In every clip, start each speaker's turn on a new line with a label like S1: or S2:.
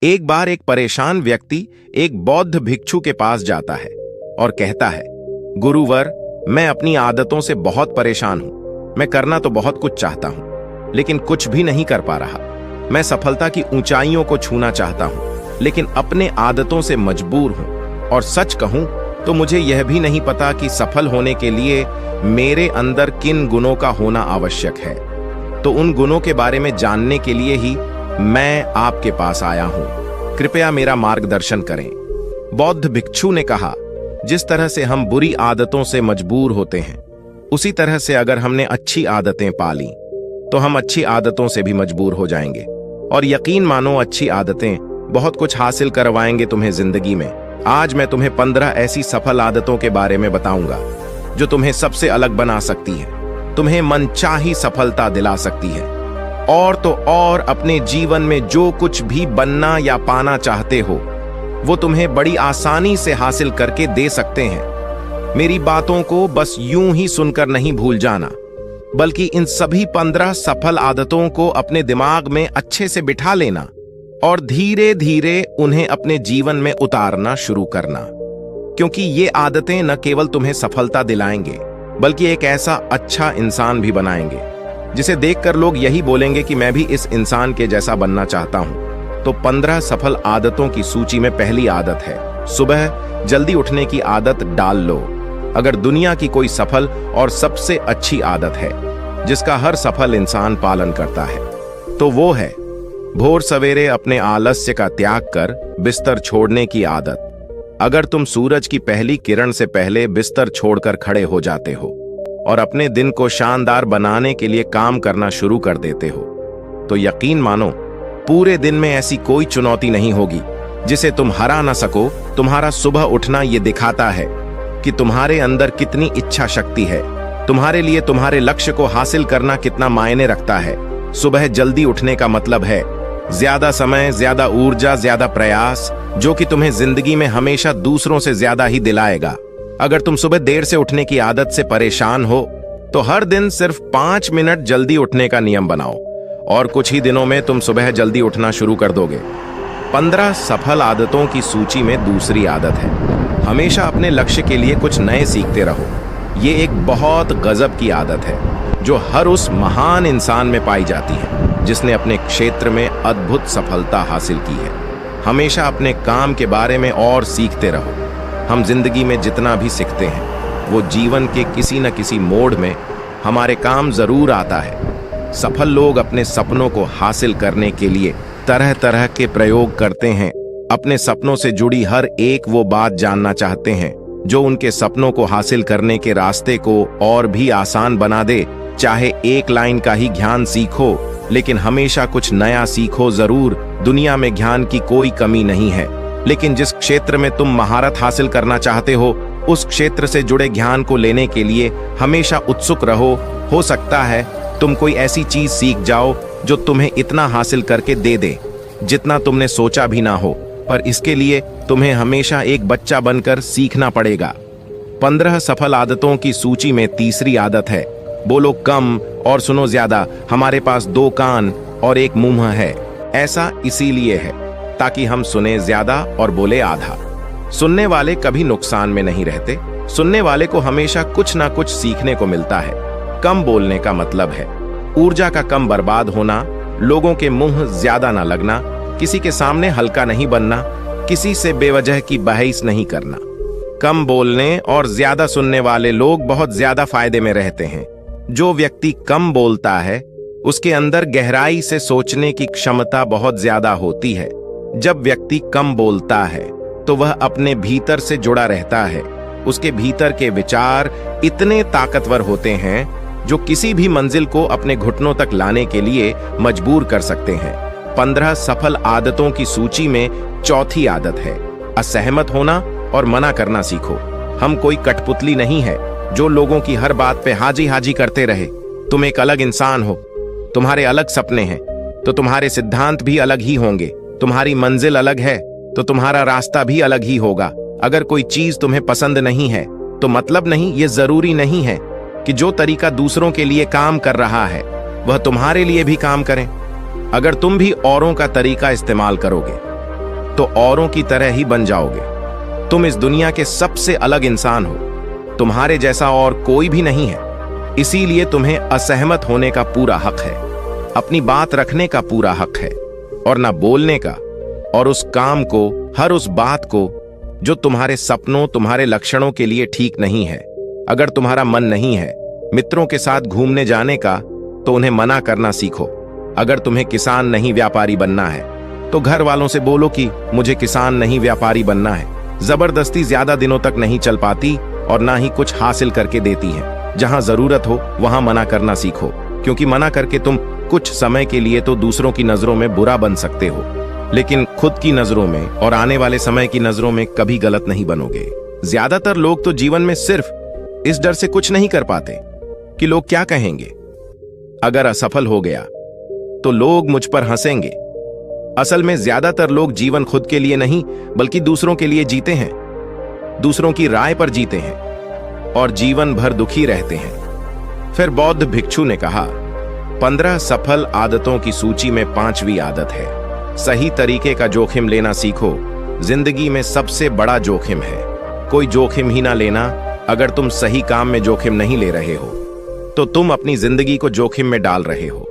S1: एक बार एक परेशान व्यक्ति एक बौद्ध भिक्षु के पास जाता है और कहता है, गुरुवर, मैं अपनी आदतों से बहुत परेशान हूं। मैं करना तो बहुत कुछ चाहता हूं, लेकिन कुछ भी नहीं कर पा रहा। मैं सफलता की ऊंचाइयों को छूना चाहता हूं, लेकिन अपने आदतों से मजबूर हूं। और सच कहूं तो मुझे यह भी नहीं पता कि सफल होने के लिए मेरे अंदर किन गुणों का होना आवश्यक है। तो उन गुणों के बारे में जानने के लिए ही मैं आपके पास आया हूं। कृपया मेरा मार्गदर्शन करें। बौद्ध भिक्षु ने कहा, जिस तरह से हम बुरी आदतों से मजबूर होते हैं, उसी तरह से अगर हमने अच्छी आदतें पाली तो हम अच्छी आदतों से भी मजबूर हो जाएंगे। और यकीन मानो, अच्छी आदतें बहुत कुछ हासिल करवाएंगे तुम्हें जिंदगी में। आज मैं तुम्हें 15 ऐसी सफल आदतों के बारे में बताऊंगा जो तुम्हें सबसे अलग बना सकती है, तुम्हें मनचाही सफलता दिला सकती है, और तो और अपने जीवन में जो कुछ भी बनना या पाना चाहते हो वो तुम्हें बड़ी आसानी से हासिल करके दे सकते हैं। मेरी बातों को बस यूं ही सुनकर नहीं भूल जाना, बल्कि इन सभी 15 सफल आदतों को अपने दिमाग में अच्छे से बिठा लेना और धीरे धीरे उन्हें अपने जीवन में उतारना शुरू करना। क्योंकि ये आदतें न केवल तुम्हें सफलता दिलाएंगे, बल्कि एक ऐसा अच्छा इंसान भी बनाएंगे जिसे देखकर लोग यही बोलेंगे कि मैं भी इस इंसान के जैसा बनना चाहता हूं। तो 15 सफल आदतों की सूची में पहली आदत है, सुबह जल्दी उठने की आदत डाल लो। अगर दुनिया की कोई सफल और सबसे अच्छी आदत है जिसका हर सफल इंसान पालन करता है, तो वो है भोर सवेरे अपने आलस्य का त्याग कर बिस्तर छोड़ने की आदत। अगर तुम सूरज की पहली किरण से पहले बिस्तर छोड़कर खड़े हो जाते हो और अपने दिन को शानदार बनाने के लिए काम करना शुरू कर देते हो, तो यकीन मानो, पूरे दिन में ऐसी कोई चुनौती नहीं होगी जिसे तुम हरा ना सको। तुम्हारा सुबह उठना ये दिखाता है कि तुम्हारे अंदर कितनी इच्छा शक्ति है, तुम्हारे लिए तुम्हारे लक्ष्य को हासिल करना कितना मायने रखता है। सुबह जल्दी उठने का मतलब है ज्यादा समय, ज्यादा ऊर्जा, ज्यादा प्रयास, जो कि तुम्हें जिंदगी में हमेशा दूसरों से ज्यादा ही दिलाएगा। अगर तुम सुबह देर से उठने की आदत से परेशान हो तो हर दिन सिर्फ 5 मिनट जल्दी उठने का नियम बनाओ और कुछ ही दिनों में तुम सुबह जल्दी उठना शुरू कर दोगे। 15 सफल आदतों की सूची में दूसरी आदत है, हमेशा अपने लक्ष्य के लिए कुछ नए सीखते रहो। ये एक बहुत गजब की आदत है जो हर उस महान इंसान में पाई जाती है जिसने अपने क्षेत्र में अद्भुत सफलता हासिल की है। हमेशा अपने काम के बारे में और सीखते रहो। हम जिंदगी में जितना भी सीखते हैं वो जीवन के किसी न किसी मोड़ में हमारे काम जरूर आता है। सफल लोग अपने सपनों को हासिल करने के लिए तरह तरह के प्रयोग करते हैं। अपने सपनों से जुड़ी हर एक वो बात जानना चाहते हैं जो उनके सपनों को हासिल करने के रास्ते को और भी आसान बना दे। चाहे एक लाइन का ही ज्ञान सीखो, लेकिन हमेशा कुछ नया सीखो जरूर। दुनिया में ज्ञान की कोई कमी नहीं है, लेकिन जिस क्षेत्र में तुम महारत हासिल करना चाहते हो उस क्षेत्र से जुड़े ज्ञान को लेने के लिए हमेशा उत्सुक रहो। हो सकता है तुम कोई ऐसी चीज सीख जाओ जो तुम्हें इतना हासिल करके दे दे जितना तुमने सोचा भी ना हो, पर इसके लिए तुम्हें हमेशा एक बच्चा बनकर सीखना पड़ेगा। 15 सफल आदतों की सूची में तीसरी आदत है, बोलो कम और सुनो ज्यादा। हमारे पास 2 कान और 1 मुंह है। ऐसा इसीलिए है ताकि हम सुने ज्यादा और बोले आधा। सुनने वाले कभी नुकसान में नहीं रहते। सुनने वाले को हमेशा कुछ ना कुछ सीखने को मिलता है। कम बोलने का मतलब है ऊर्जा का कम बर्बाद होना, लोगों के मुंह ज्यादा ना लगना, किसी के सामने हल्का नहीं बनना, किसी से बेवजह की बहस नहीं करना। कम बोलने और ज्यादा सुनने वाले लोग बहुत ज्यादा फायदे में रहते हैं। जो व्यक्ति कम बोलता है उसके अंदर गहराई से सोचने की क्षमता बहुत ज्यादा होती है। जब व्यक्ति कम बोलता है तो वह अपने भीतर से जुड़ा रहता है। उसके भीतर के विचार इतने ताकतवर होते हैं जो किसी भी मंजिल को अपने घुटनों तक लाने के लिए मजबूर कर सकते हैं। 15 सफल आदतों की सूची में चौथी आदत है, असहमत होना और मना करना सीखो। हम कोई कठपुतली नहीं है जो लोगों की हर बात पे हाजी हाजी करते रहे। तुम एक अलग इंसान हो, तुम्हारे अलग सपने हैं तो तुम्हारे सिद्धांत भी अलग ही होंगे। तुम्हारी मंजिल अलग है तो तुम्हारा रास्ता भी अलग ही होगा। अगर कोई चीज तुम्हें पसंद नहीं है तो मतलब नहीं, ये जरूरी नहीं है कि जो तरीका दूसरों के लिए काम कर रहा है वह तुम्हारे लिए भी काम करें। अगर तुम भी औरों का तरीका इस्तेमाल करोगे तो औरों की तरह ही बन जाओगे। तुम इस दुनिया के सबसे अलग इंसान हो, तुम्हारे जैसा और कोई भी नहीं है। इसीलिए तुम्हें असहमत होने का पूरा हक है, अपनी बात रखने का पूरा हक है, और ना बोलने का, और उस काम को, हर उस बात को जो तुम्हारे सपनों, तुम्हारे लक्षणों के लिए ठीक नहीं है। अगर तुम्हारा मन नहीं है मित्रों के साथ घूमने जाने का, तो उन्हें मना करना सीखो। अगर तुम्हें किसान नहीं व्यापारी बनना है, तो घर वालों से बोलो कि मुझे किसान नहीं व्यापारी बनना है। जबरदस्ती ज्यादा दिनों तक नहीं चल पाती और ना ही कुछ हासिल करके देती है। जहां जरूरत हो वहां मना करना सीखो, क्योंकि मना करके तुम कुछ समय के लिए तो दूसरों की नजरों में बुरा बन सकते हो, लेकिन खुद की नजरों में और आने वाले समय की नजरों में कभी गलत नहीं बनोगे। ज्यादातर लोग तो जीवन में सिर्फ इस डर से कुछ नहीं कर पाते कि लोग क्या कहेंगे। अगर असफल हो गया तो लोग मुझ पर हंसेंगे। असल में ज्यादातर लोग जीवन खुद के लिए नहीं बल्कि दूसरों के लिए जीते हैं, दूसरों की राय पर जीते हैं और जीवन भर दुखी रहते हैं। फिर बौद्ध भिक्षु ने कहा, 15 सफल आदतों की सूची में 5वीं आदत है, सही तरीके का जोखिम लेना सीखो। जिंदगी में सबसे बड़ा जोखिम है कोई जोखिम ही ना लेना। अगर तुम सही काम में जोखिम नहीं ले रहे हो तो तुम अपनी जिंदगी को जोखिम में डाल रहे हो।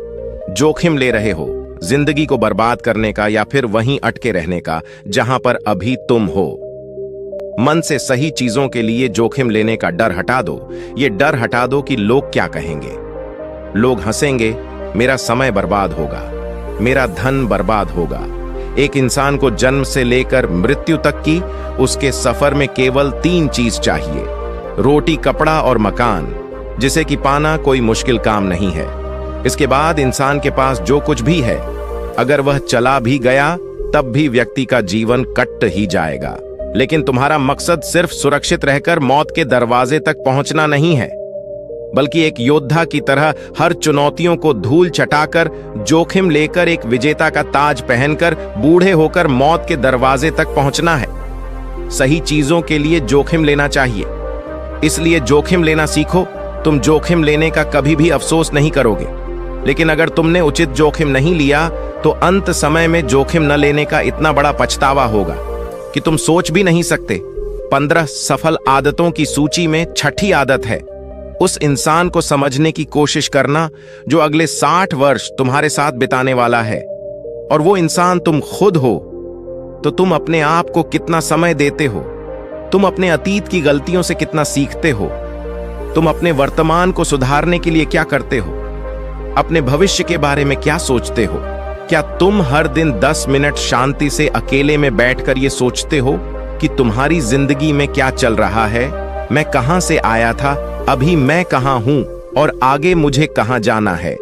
S1: जोखिम ले रहे हो जिंदगी को बर्बाद करने का या फिर वहीं अटके रहने का जहां पर अभी तुम हो। मन से सही चीजों के लिए जोखिम लेने का डर हटा दो। ये डर हटा दो कि लोग क्या कहेंगे। लोग हंसेंगे, मेरा समय बर्बाद होगा, मेरा धन बर्बाद होगा। एक इंसान को जन्म से लेकर मृत्यु तक की उसके सफर में केवल 3 चीज चाहिए, रोटी, कपड़ा और मकान, जिसे कि पाना कोई मुश्किल काम नहीं है। इसके बाद इंसान के पास जो कुछ भी है, अगर वह चला भी गया तब भी व्यक्ति का जीवन कट ही जाएगा। लेकिन तुम्हारा मकसद सिर्फ सुरक्षित रहकर मौत के दरवाजे तक पहुंचना नहीं है, बल्कि एक योद्धा की तरह हर चुनौतियों को धूल चटाकर, जोखिम लेकर, एक विजेता का ताज पहनकर बूढ़े होकर मौत के दरवाजे तक पहुंचना है। सही चीजों के लिए जोखिम लेना चाहिए, इसलिए जोखिम लेना सीखो। तुम जोखिम लेने का कभी भी अफसोस नहीं करोगे, लेकिन अगर तुमने उचित जोखिम नहीं लिया तो अंत समय में जोखिम न लेने का इतना बड़ा पछतावा होगा कि तुम सोच भी नहीं सकते। 15 सफल आदतों की सूची में 6ठी आदत है उस इंसान को समझने की कोशिश करना जो अगले 60 वर्ष तुम्हारे साथ बिताने वाला है, और वो इंसान तुम खुद हो। तो तुम अपने आप को कितना समय देते हो, तुम अपने अतीत की गलतियों से कितना सीखते हो, तुम अपने वर्तमान को सुधारने के लिए क्या करते हो, अपने भविष्य के बारे में क्या सोचते हो। क्या तुम हर दिन 10 मिनट शांति से अकेले में बैठकर ये सोचते हो कि तुम्हारी जिंदगी में क्या चल रहा है, मैं कहां से आया था, अभी मैं कहां हूं और आगे मुझे कहां जाना है।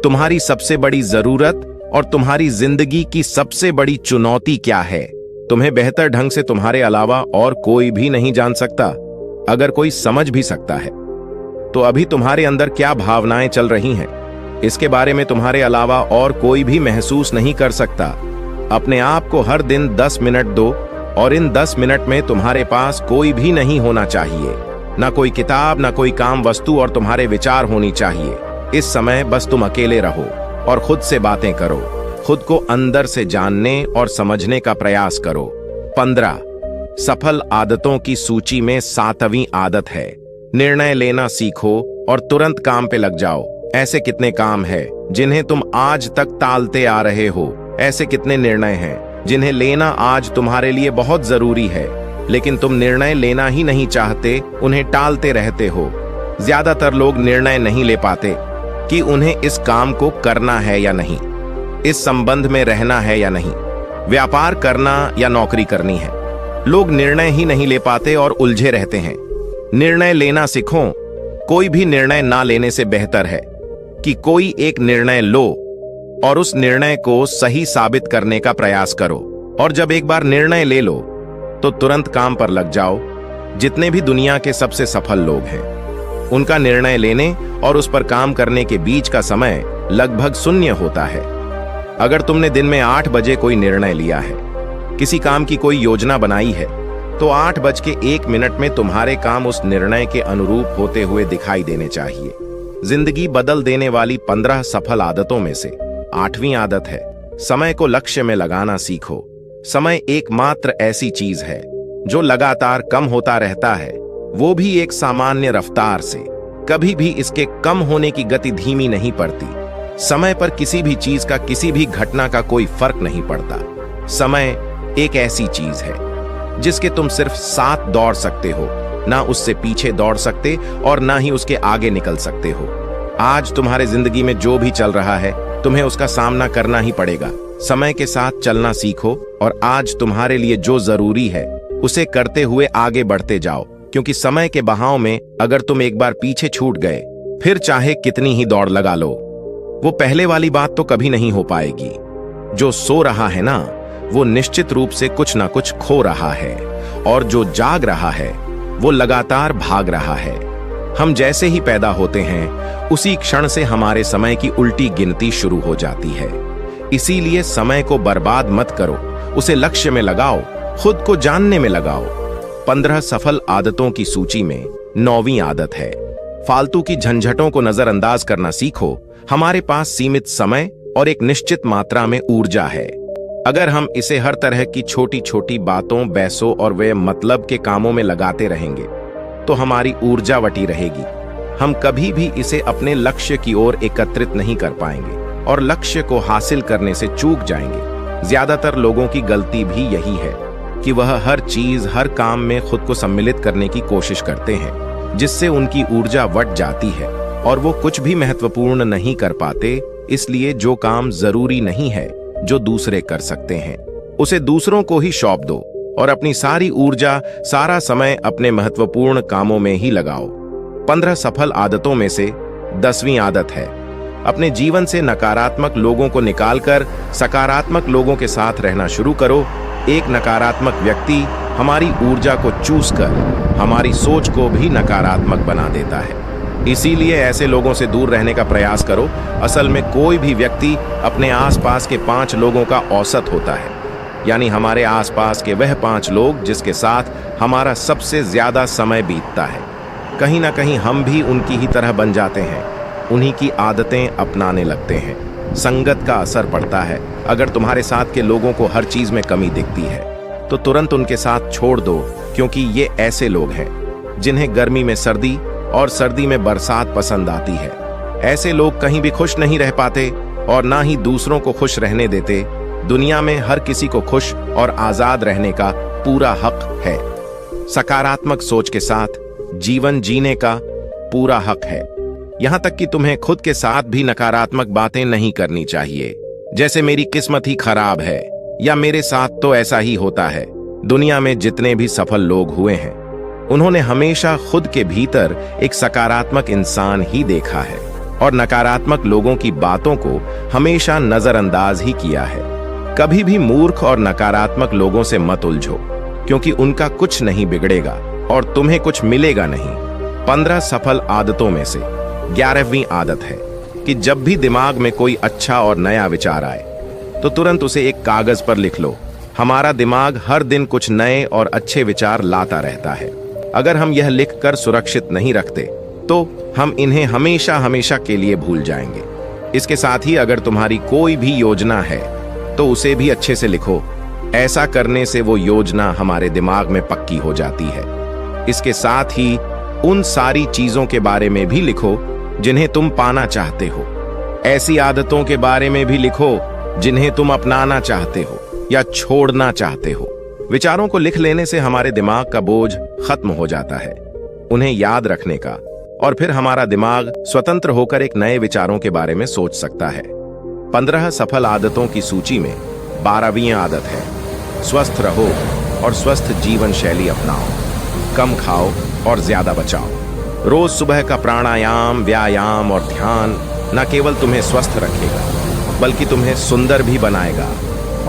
S1: तुम्हारी सबसे बड़ी जरूरत और तुम्हारी जिंदगी की सबसे बड़ी चुनौती क्या है। तुम्हें बेहतर ढंग से तुम्हारे अलावा और कोई भी नहीं जान सकता। अगर कोई समझ भी सकता है तो अभी तुम्हारे अंदर क्या भावनाएं चल रही हैं, इसके बारे में तुम्हारे अलावा और कोई भी महसूस नहीं कर सकता। अपने आप को हर दिन 10 मिनट दो, और इन 10 मिनट में तुम्हारे पास कोई भी नहीं होना चाहिए, ना कोई किताब, ना कोई काम वस्तु, और तुम्हारे विचार होनी चाहिए। इस समय बस तुम अकेले रहो और खुद से बातें करो, खुद को अंदर से जानने और समझने का प्रयास करो। 15 सफल आदतों की सूची में 7वीं आदत है, निर्णय लेना सीखो और तुरंत काम पे लग जाओ। ऐसे कितने काम हैं जिन्हें तुम आज तक टालते आ रहे हो। ऐसे कितने निर्णय हैं जिन्हें लेना आज तुम्हारे लिए बहुत जरूरी है, लेकिन तुम निर्णय लेना ही नहीं चाहते, उन्हें टालते रहते हो। ज्यादातर लोग निर्णय नहीं ले पाते कि उन्हें इस काम को करना है या नहीं, इस संबंध में रहना है या नहीं, व्यापार करना या नौकरी करनी है। लोग निर्णय ही नहीं ले पाते और उलझे रहते हैं। निर्णय लेना सीखो। कोई भी निर्णय ना लेने से बेहतर है कि कोई एक निर्णय लो और उस निर्णय को सही साबित करने का प्रयास करो। और जब एक बार निर्णय ले लो तो तुरंत काम पर लग जाओ। जितने भी दुनिया के सबसे सफल लोग हैं, उनका निर्णय लेने और उस पर काम करने के बीच का समय लगभग शून्य होता है। अगर तुमने दिन में 8 बजे कोई निर्णय लिया है, किसी काम की कोई योजना बनाई है, तो 8:01 में तुम्हारे काम उस निर्णय के अनुरूप होते हुए दिखाई देने चाहिए। जिंदगी बदल देने वाली 15 सफल आदतों में से 8वीं आदत है, समय को लक्ष्य में लगाना सीखो। समय एकमात्र ऐसी चीज है जो लगातार कम होता रहता है, वो भी एक सामान्य रफ्तार से। कभी भी इसके कम होने की गति धीमी नहीं पड़ती। समय पर किसी भी चीज का, किसी भी घटना का कोई फर्क नहीं पड़ता। समय एक ऐसी चीज है जिसके तुम सिर्फ साथ दौड़ सकते हो, ना उससे पीछे दौड़ सकते और ना ही उसके आगे निकल सकते हो। आज तुम्हारे जिंदगी में जो भी चल रहा है, तुम्हें उसका सामना करना ही पड़ेगा। समय के साथ चलना सीखो और आज तुम्हारे लिए जो जरूरी है उसे करते हुए आगे बढ़ते जाओ, क्योंकि समय के बहाव में अगर तुम एक बार पीछे छूट गए, फिर चाहे कितनी ही दौड़ लगा लो, वो पहले वाली बात तो कभी नहीं हो पाएगी। जो सो रहा है ना, वो निश्चित रूप से कुछ ना कुछ खो रहा है, और जो जाग रहा है वो लगातार भाग रहा है। हम जैसे ही पैदा होते हैं, उसी क्षण से हमारे समय की उल्टी गिनती शुरू हो जाती है। इसीलिए समय को बर्बाद मत करो, उसे लक्ष्य में लगाओ, खुद को जानने में लगाओ। 15 सफल आदतों की सूची में 9वीं आदत है, फालतू की झंझटों को नजरअंदाज करना सीखो। हमारे पास सीमित समय और एक निश्चित मात्रा में ऊर्जा है। अगर हम इसे हर तरह की छोटी छोटी बातों, बहसों और वे मतलब के कामों में लगाते रहेंगे, तो हमारी ऊर्जा वटी रहेगी। हम कभी भी इसे अपने लक्ष्य की ओर एकत्रित नहीं कर पाएंगे और लक्ष्य को हासिल करने से चूक जाएंगे। ज्यादातर लोगों की गलती भी यही है कि वह हर चीज, हर काम में खुद को सम्मिलित करने की कोशिश करते हैं, जिससे उनकी ऊर्जा वट जाती है और वो कुछ भी महत्वपूर्ण नहीं कर पाते। इसलिए जो काम जरूरी नहीं है, जो दूसरे कर सकते हैं, उसे दूसरों को ही सौंप दो और अपनी सारी ऊर्जा, सारा समय अपने महत्वपूर्ण कामों में ही लगाओ। 15 सफल आदतों में से 10वीं आदत है, अपने जीवन से नकारात्मक लोगों को निकालकर सकारात्मक लोगों के साथ रहना शुरू करो। एक नकारात्मक व्यक्ति हमारी ऊर्जा को चूस कर हमारी सोच को भी नकारात्मक बना देता है। इसीलिए ऐसे लोगों से दूर रहने का प्रयास करो। असल में कोई भी व्यक्ति अपने आसपास के 5 लोगों का औसत होता है, यानी हमारे आसपास के वह 5 लोग जिसके साथ हमारा सबसे ज्यादा समय बीतता है। कहीं ना कहीं हम भी उनकी ही तरह बन जाते हैं, उन्हीं की आदतें अपनाने लगते हैं। संगत का असर पड़ता है। अगर तुम्हारे साथ के लोगों को हर चीज में कमी दिखती है, तो तुरंत उनके साथ छोड़ दो, क्योंकि ये ऐसे लोग हैं जिन्हें गर्मी में सर्दी और सर्दी में बरसात पसंद आती है। ऐसे लोग कहीं भी खुश नहीं रह पाते और ना ही दूसरों को खुश रहने देते। दुनिया में हर किसी को खुश और आजाद रहने का पूरा हक है। सकारात्मक सोच के साथ जीवन जीने का पूरा हक है। यहां तक कि तुम्हें खुद के साथ भी नकारात्मक बातें नहीं करनी चाहिए, जैसे मेरी किस्मत ही खराब है या मेरे साथ तो ऐसा ही होता है। दुनिया में जितने भी सफल लोग हुए हैं, उन्होंने हमेशा खुद के भीतर एक सकारात्मक इंसान ही देखा है और नकारात्मक लोगों की बातों को हमेशा नजरअंदाज ही किया है। कभी भी मूर्ख और नकारात्मक लोगों से मत उलझो, क्योंकि उनका कुछ नहीं बिगड़ेगा और तुम्हें कुछ मिलेगा नहीं। 15 सफल आदतों में से 11वीं आदत है कि जब भी दिमाग में कोई अच्छा और नया विचार आए, तो तुरंत उसे एक कागज पर लिख लो। हमारा दिमाग हर दिन कुछ नए और अच्छे विचार लाता रहता है। अगर हम यह लिखकर सुरक्षित नहीं रखते, तो हम इन्हें हमेशा हमेशा के लिए भूल जाएंगे। इसके साथ ही अगर तुम्हारी कोई भी योजना है, तो उसे भी अच्छे से लिखो। ऐसा करने से वो योजना हमारे दिमाग में पक्की हो जाती है। इसके साथ ही उन सारी चीजों के बारे में भी लिखो जिन्हें तुम पाना चाहते हो। ऐसी आदतों के बारे में भी लिखो जिन्हें तुम अपनाना चाहते हो या छोड़ना चाहते हो। विचारों को लिख लेने से हमारे दिमाग का बोझ खत्म हो जाता है, उन्हें याद रखने का, और फिर हमारा दिमाग स्वतंत्र होकर एक नए विचारों के बारे में सोच सकता है। 15 सफल आदतों की सूची में 12वीं आदत है, स्वस्थ रहो और स्वस्थ जीवन शैली अपनाओ। कम खाओ और ज्यादा बचाओ। रोज सुबह का प्राणायाम, व्यायाम और ध्यान न केवल तुम्हें स्वस्थ रखेगा, बल्कि तुम्हें सुंदर भी बनाएगा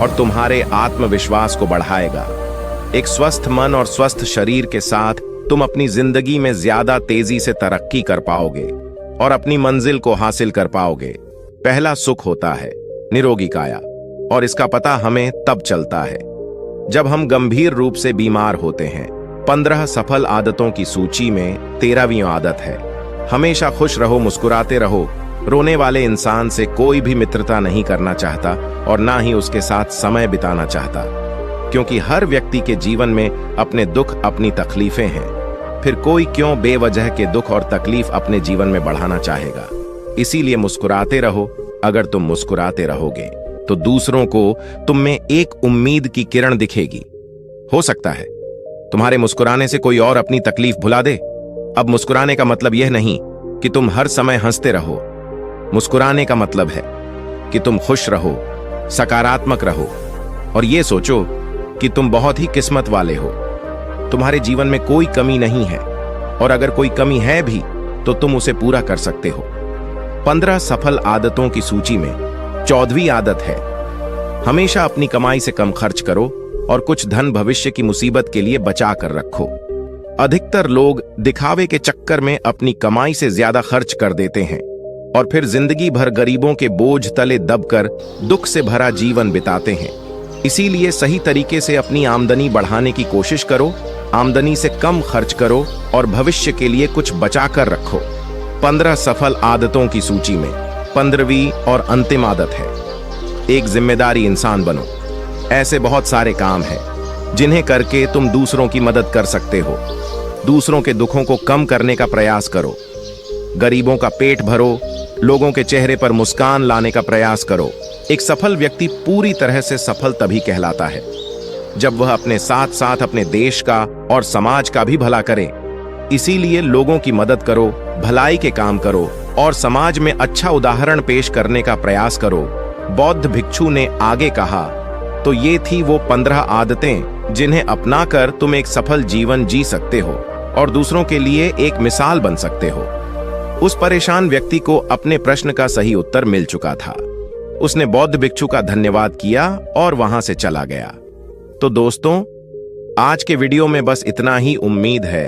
S1: और तुम्हारे आत्मविश्वास को बढ़ाएगा। एक स्वस्थ मन और स्वस्थ शरीर के साथ तुम अपनी जिंदगी में ज्यादा तेजी से तरक्की कर पाओगे और अपनी मंजिल को हासिल कर पाओगे। पहला सुख होता है निरोगी काया, और इसका पता हमें तब चलता है जब हम गंभीर रूप से बीमार होते हैं। 15 सफल आदतों की सूची में 13वीं आदत है, हमेशा खुश रहो, मुस्कुराते रहो। रोने वाले इंसान से कोई भी मित्रता नहीं करना चाहता और ना ही उसके साथ समय बिताना चाहता। क्योंकि हर व्यक्ति के जीवन में अपने दुख, अपनी तकलीफें हैं। फिर कोई क्यों बेवजह के दुख और तकलीफ अपने जीवन में बढ़ाना चाहेगा। इसीलिए मुस्कुराते रहो। अगर तुम मुस्कुराते रहोगे तो दूसरों को तुम में एक उम्मीद की किरण दिखेगी। हो सकता है तुम्हारे मुस्कुराने से कोई और अपनी तकलीफ भुला दे। अब मुस्कुराने का मतलब यह नहीं कि तुम हर समय हंसते रहो। मुस्कुराने का मतलब है कि तुम खुश रहो, सकारात्मक रहो और यह सोचो कि तुम बहुत ही किस्मत वाले हो। तुम्हारे जीवन में कोई कमी नहीं है और अगर कोई कमी है भी तो तुम उसे पूरा कर सकते हो। 15 सफल आदतों की सूची में 14वीं आदत है, हमेशा अपनी कमाई से कम खर्च करो और कुछ धन भविष्य की मुसीबत के लिए बचा कर रखो। अधिकतर लोग दिखावे के चक्कर में अपनी कमाई से ज्यादा खर्च कर देते हैं और फिर जिंदगी भर गरीबों के बोझ तले दबकर दुख से भरा जीवन बिताते हैं। इसीलिए सही तरीके से अपनी आमदनी बढ़ाने की कोशिश करो, आमदनी से कम खर्च करो और भविष्य के लिए कुछ बचा कर रखो। 15 सफल आदतों की सूची में 15वीं और अंतिम आदत है, एक जिम्मेदारी इंसान बनो। ऐसे बहुत सारे काम हैं जिन्हें करके तुम दूसरों की मदद कर सकते हो। दूसरों के दुखों को कम करने का प्रयास करो, गरीबों का पेट भरो, लोगों के चेहरे पर मुस्कान लाने का प्रयास करो। एक सफल व्यक्ति पूरी तरह से सफल तभी कहलाता है जब वह अपने साथ साथ अपने देश का और समाज का भी भला करे। इसीलिए लोगों की मदद करो, भलाई के काम करो और समाज में अच्छा उदाहरण पेश करने का प्रयास करो। बौद्ध भिक्षु ने आगे कहा, तो ये थी वो 15 आदतें जिन्हें अपनाकर तुम एक सफल जीवन जी सकते हो और दूसरों के लिए एक मिसाल बन सकते हो। उस परेशान व्यक्ति को अपने प्रश्न का सही उत्तर मिल चुका था। उसने बौद्ध भिक्षु का धन्यवाद किया और वहां से चला गया। तो दोस्तों, आज के वीडियो में बस इतना ही। उम्मीद है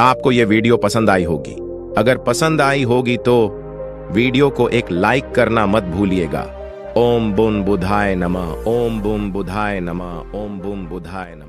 S1: आपको यह वीडियो पसंद आई होगी। अगर पसंद आई होगी तो वीडियो को एक लाइक करना मत भूलिएगा। ओम बुन बुधाय नमः, ओम बुन बुधाय नमः, ओम बुन बुधाय नमः।